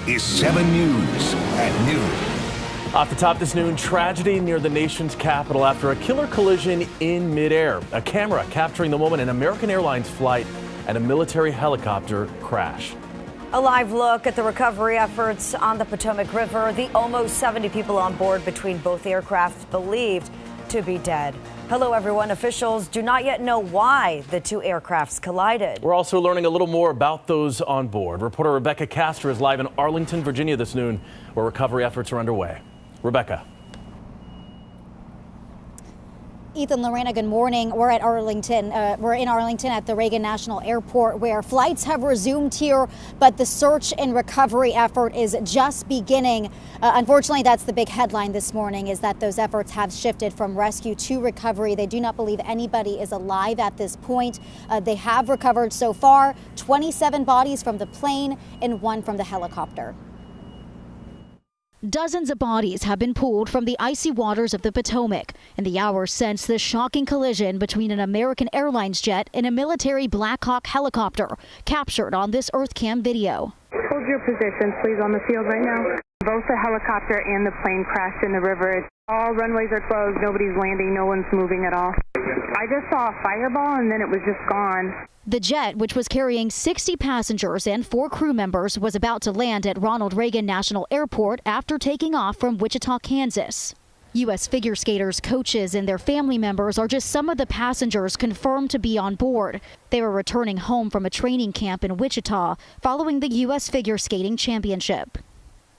is 7 News at noon. Off the top this noon, tragedy near the nation's capital after a killer collision in midair. A camera capturing the moment an American Airlines flight and a military helicopter crash. A live look at the recovery efforts on the Potomac River. The almost 70 people on board between both aircraft believed to be dead. Hello, everyone. Officials do not yet know why the two aircrafts collided. We're also learning a little more about those on board. Reporter Rebecca Castor is live in Arlington, Virginia this noon, where recovery efforts are underway. Rebecca. Ethan, Lorena, good morning. We're in Arlington at the Reagan National Airport, where flights have resumed here, but the search and recovery effort is just beginning. Unfortunately, that's the big headline this morning, is that those efforts have shifted from rescue to recovery. They do not believe anybody is alive at this point. They have recovered so far 27 bodies from the plane and 1 from the helicopter. Dozens of bodies have been pulled from the icy waters of the Potomac in the hours since the shocking collision between an American Airlines jet and a military Black Hawk helicopter, captured on this EarthCam video. Hold your positions, please, on the field right now. Both the helicopter and the plane crashed in the river. All runways are closed. Nobody's landing. No one's moving at all. I just saw a fireball, and then it was just gone. The jet, which was carrying 60 passengers and 4 crew members, was about to land at Ronald Reagan National Airport after taking off from Wichita, Kansas. U.S. figure skaters, coaches, and their family members are just some of the passengers confirmed to be on board. They were returning home from a training camp in Wichita following the U.S. Figure Skating Championship.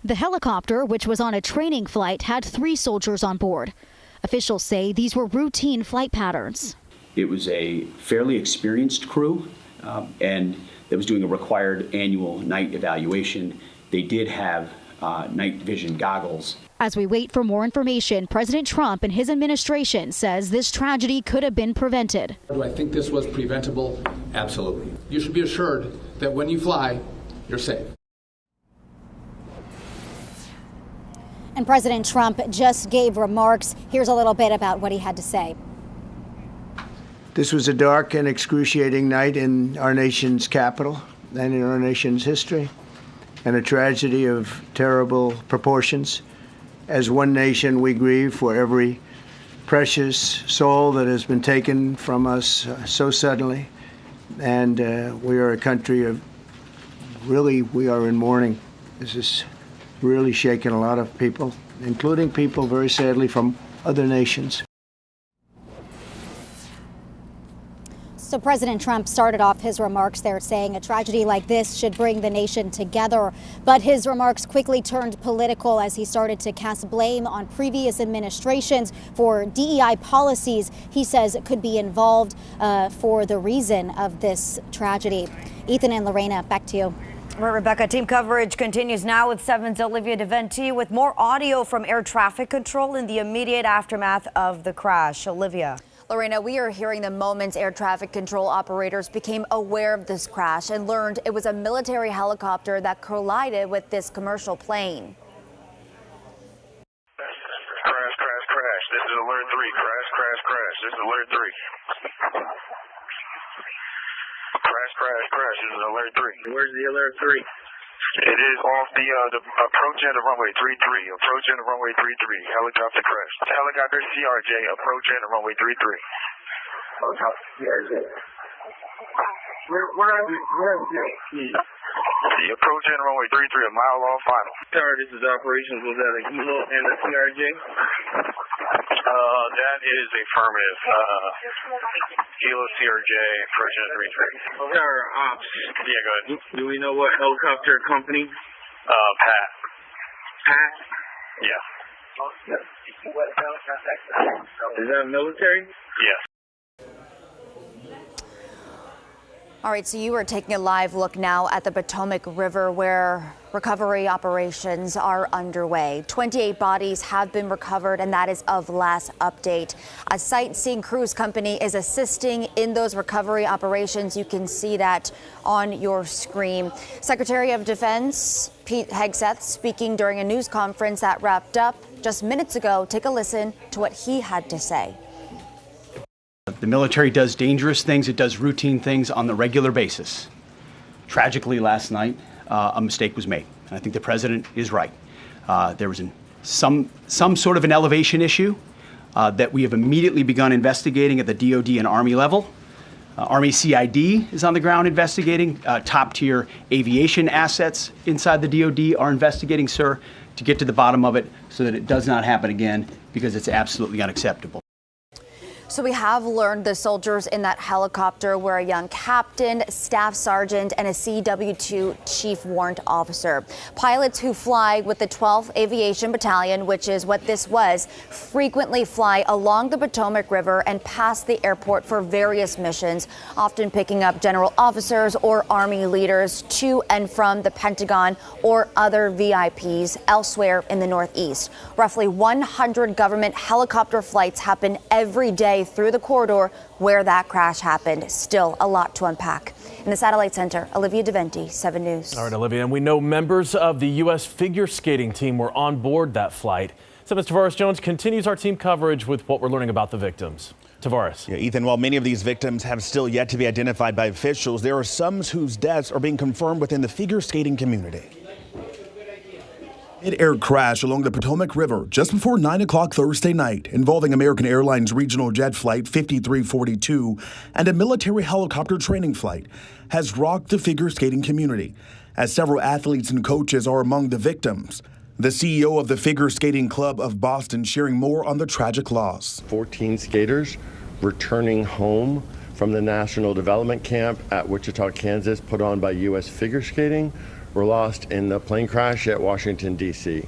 The helicopter, which was on a training flight, had 3 soldiers on board. Officials say these were routine flight patterns. It was a fairly experienced crew, and that was doing a required annual night evaluation. They did have night vision goggles. As we wait for more information, President Trump and his administration says this tragedy could have been prevented. Do I think this was preventable? Absolutely. You should be assured that when you fly, you're safe. And President Trump just gave remarks. Here's a little bit about what he had to say. This was a dark and excruciating night in our nation's capital and in our nation's history, and a tragedy of terrible proportions. As one nation, we grieve for every precious soul that has been taken from us so suddenly. And we are a country of, really, we are in mourning. This is really shaken a lot of people, including people, very sadly, from other nations. So President Trump started off his remarks there saying a tragedy like this should bring the nation together. But his remarks quickly turned political as he started to cast blame on previous administrations for DEI policies he says could be involved for the reason of this tragedy. Ethan and Lorena, back to you. Right, Rebecca, team coverage continues now with 7's Olivia DeVenti with more audio from air traffic control in the immediate aftermath of the crash. Olivia. Lorena, we are hearing the moments air traffic control operators became aware of this crash and learned it was a military helicopter that collided with this commercial plane. Crash, crash, crash. This is alert 3. Crash, crash, crash. This is alert 3. Crash, crash, crash. This is alert 3. Where's the alert 3? It is off the approach end of runway 33. Approach end of runway 33. Helicopter crash. Helicopter CRJ. Approach end of runway 33. Helicopter CRJ. Where are we? The approach end of runway 33, a mile off final. Tower, this is operations. Was that a Kilo and a CRJ? That is affirmative. Kilo CRJ, approach end 33. Tower ops. Yeah, go ahead. Do we know what helicopter company? Pat. Pat? Yeah. Is that military? Yes. All right, so you are taking a live look now at the Potomac River where recovery operations are underway. 28 bodies have been recovered, and that is of last update. A sightseeing cruise company is assisting in those recovery operations. You can see that on your screen. Secretary of Defense Pete Hegseth speaking during a news conference that wrapped up just minutes ago. Take a listen to what he had to say. The military does dangerous things. It does routine things on the regular basis. Tragically, last night, a mistake was made. And I think the president is right. There was some sort of an elevation issue that we have immediately begun investigating at the DoD and Army level. Army CID is on the ground investigating. Top-tier aviation assets inside the DoD are investigating, sir, to get to the bottom of it so that it does not happen again, because it's absolutely unacceptable. So we have learned the soldiers in that helicopter were a young captain, staff sergeant, and a CW2 chief warrant officer. Pilots who fly with the 12th Aviation Battalion, which is what this was, frequently fly along the Potomac River and past the airport for various missions, often picking up general officers or Army leaders to and from the Pentagon or other VIPs elsewhere in the Northeast. Roughly 100 government helicopter flights happen every day through the corridor where that crash happened. Still a lot to unpack. In the Satellite Center, Olivia DeVenti, 7 News. All right, Olivia, and we know members of the U.S. figure skating team were on board that flight. 7's Tavares Jones continues our team coverage with what we're learning about the victims. Tavares. Yeah, Ethan, while many of these victims have still yet to be identified by officials, there are some whose deaths are being confirmed within the figure skating community. Midair crash along the Potomac River just before 9 o'clock Thursday night, involving American Airlines regional jet flight 5342 and a military helicopter training flight, has rocked the figure skating community, as several athletes and coaches are among the victims. The CEO of the Figure Skating Club of Boston sharing more on the tragic loss. 14 skaters returning home from the National Development Camp at Wichita, Kansas, put on by U.S. Figure Skating, were lost in the plane crash at Washington, D.C.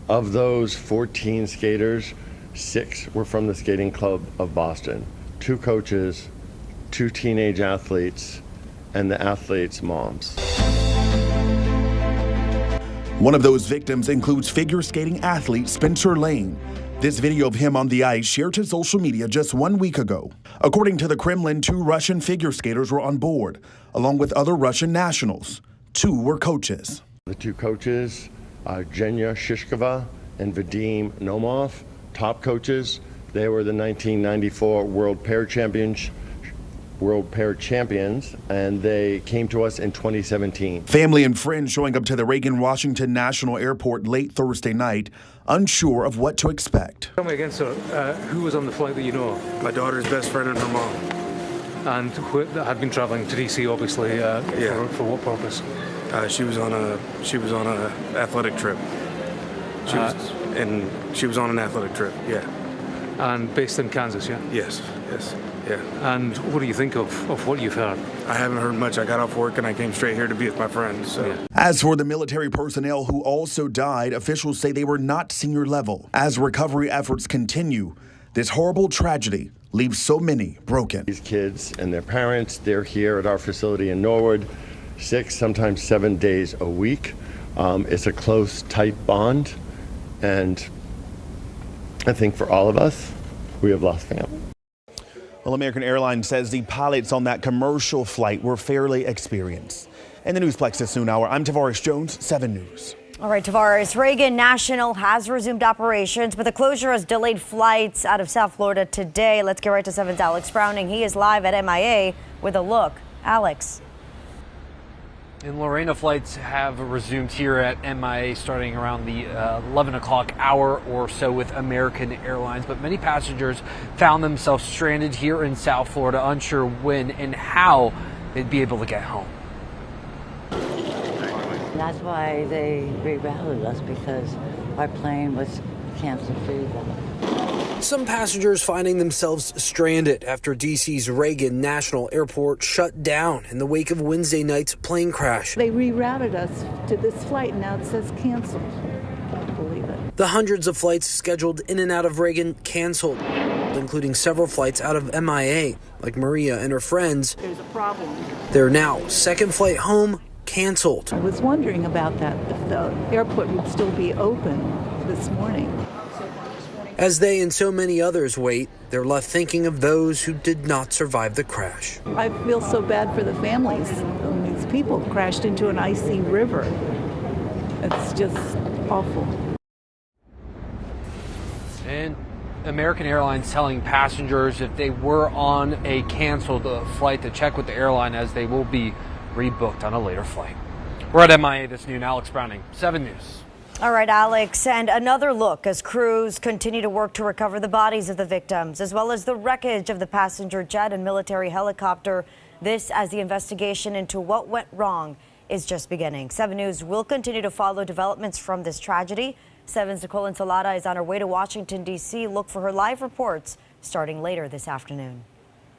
Of those 14 skaters, 6 were from the Skating Club of Boston. 2 coaches, 2 teenage athletes, and the athletes' moms. One of those victims includes figure skating athlete Spencer Lane. This video of him on the ice shared to social media just 1 week ago. According to the Kremlin, 2 Russian figure skaters were on board, along with other Russian nationals. 2 were coaches. The 2 coaches, Zhenya Shishkova and Vadim Nomov, top coaches. They were the 1994 World Pair Champions, and they came to us in 2017. Family and friends showing up to the Reagan Washington National Airport late Thursday night, unsure of what to expect. Tell me again, sir, who was on the flight that you know of? My daughter's best friend and her mom. And who had been traveling to DC, obviously. For what purpose? She was on a athletic trip. She was on an athletic trip. Yeah. And based in Kansas, yeah. Yes. Yeah. And what do you think of what you've heard? I haven't heard much. I got off work and I came straight here to be with my friends. So. Yeah. As for the military personnel who also died, officials say they were not senior level. As recovery efforts continue, this horrible tragedy leaves so many broken. These kids and their parents, they're here at our facility in Norwood 6, sometimes 7 days a week. It's a close, tight bond. And I think for all of us, we have lost family. Well, American Airlines says the pilots on that commercial flight were fairly experienced. In the Newsplex this noon hour, I'm Tavares Jones, 7 News. All right, Tavares, Reagan National has resumed operations, but the closure has delayed flights out of South Florida today. Let's get right to 7's Alex Browning. He is live at MIA with a look. Alex. And Lorena, flights have resumed here at MIA starting around the 11 o'clock hour or so with American Airlines. But many passengers found themselves stranded here in South Florida, unsure when and how they'd be able to get home. That's why they rerouted us, because our plane was canceled for them. Some passengers finding themselves stranded after DC's Reagan National Airport shut down in the wake of Wednesday night's plane crash. They rerouted us to this flight, and now it says canceled. Can't believe it. The hundreds of flights scheduled in and out of Reagan canceled, including several flights out of MIA, like Maria and her friends. There's a problem. Their now second flight home canceled. I was wondering about that, if the airport would still be open this morning. As they and so many others wait, they're left thinking of those who did not survive the crash. I feel so bad for the families. These people crashed into an icy river. It's just awful. And American Airlines telling passengers if they were on a canceled flight to check with the airline, as they will be rebooked on a later flight. We're at MIA this noon. Alex Browning, 7 News. All right, Alex, and another look as crews continue to work to recover the bodies of the victims, as well as the wreckage of the passenger jet and military helicopter. This as the investigation into what went wrong is just beginning. 7 News will continue to follow developments from this tragedy. 7's Nicole Ensalada is on her way to Washington, D.C. Look for her live reports starting later this afternoon.